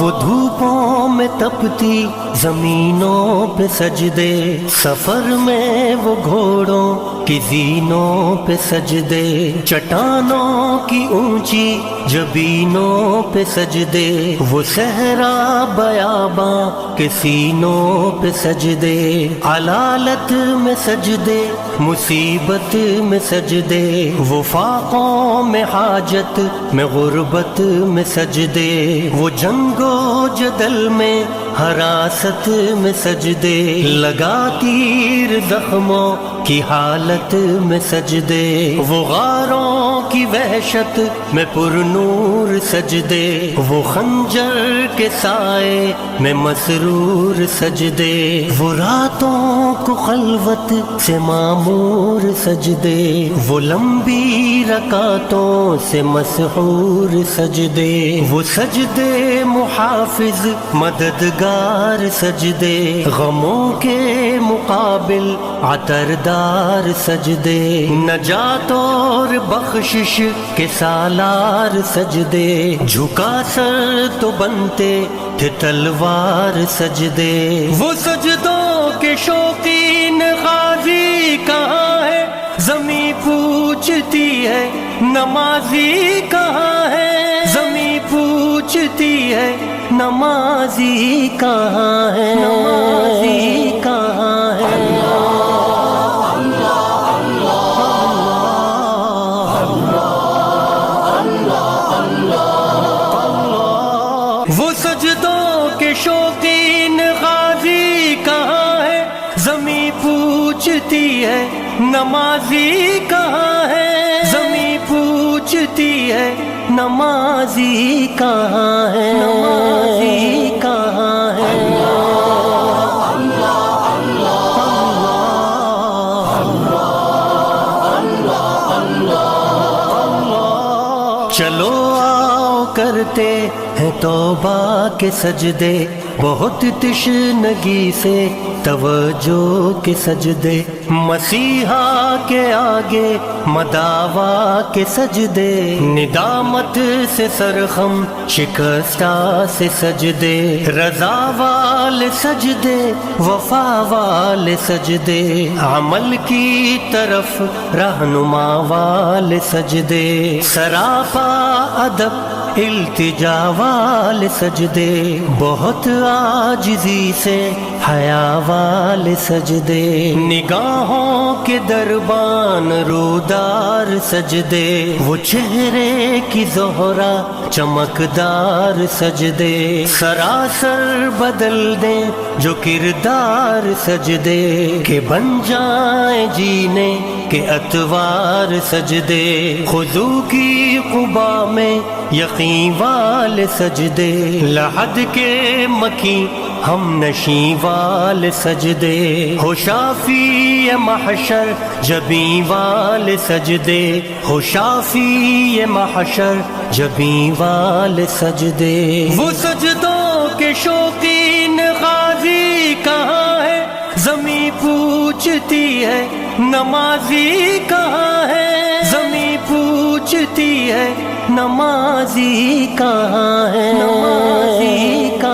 وہ دھوپوں میں تپتی زمینوں پہ سجدے، سفر میں وہ گھوڑوں کی زینوں پہ سجدے، چٹانوں کی اونچی جبینوں پہ سجدے، وہ صحرا بیاباں کے سینوں پہ سجدے، علالت میں سجدے، مصیبت میں سجدے، وہ فاقوں میں حاجت میں غربت میں سجدے، وہ جنگ و جدل میں حراست میں سجدے، لگا تیر زخموں کی حالت میں سجدے، وہ غاروں کی وحشت میں پر نور سجدے، وہ خنجر کے سائے میں مسرور سجدے، وہ راتوں کو خلوت سے معمور سجدے، وہ لمبی رکعتوں سے مسحور سجدے، وہ سجدے محافظ مددگار سجدے، غموں کے مقابل عطردار سجدے، نجات اور بخشش کے سالار سجدے، جھکا سر تو بنتے تھے تلوار سجدے، وہ سجدوں کے شوقین غازی کہاں ہے، زمیں پوچھتی ہے نمازی کہاں ہے، زمیں پوچھتی ہے نمازی کہاں ہے، نمازی کہاں ہے۔ وہ سجدوں کے شوقین غازی کہاں ہے، زمیں پوچھتی ہے نمازی کہاں ہے، زمیں پوچھتی ہے نمازی کہاں ہے، نمازی کہاں ہے۔ چلو آؤ کرتے ہیں توبہ کے سجدے، بہت تشنگی سے توجہ کے سجدے، مسیحا کے آگے مداوا کے سجدے، ندامت سے سرخم شکستہ سے سجدے، رضا والے سجدے، وفا والے سجدے، عمل کی طرف رہنما والے سجدے، سراپا ادب التجا والے سجدے، بہت عاجزی سے حیا والے سجدے، نگاہوں کے دربان رودار سجدے، وہ چہرے کی زہرا چمکدار سجدے، سراسر بدل دیں جو کردار سجدے، کہ بن جائیں جینے کے اتوار سجدے، خضو کی قبا میں یقین والے سجدے، لحد کے مکی ہم نشیں والے سجدے، ہو شافی محشر جبیں والے سجدے، ہو شافی محشر جبیں والے سجدے، وہ سجدوں کے شوقین غازی کہاں ہے، زمیں پوچھتی ہے نمازی کہاں ہے، زمیں پوچھتی ہے نمازی کہاں ہے، نمازی کہاں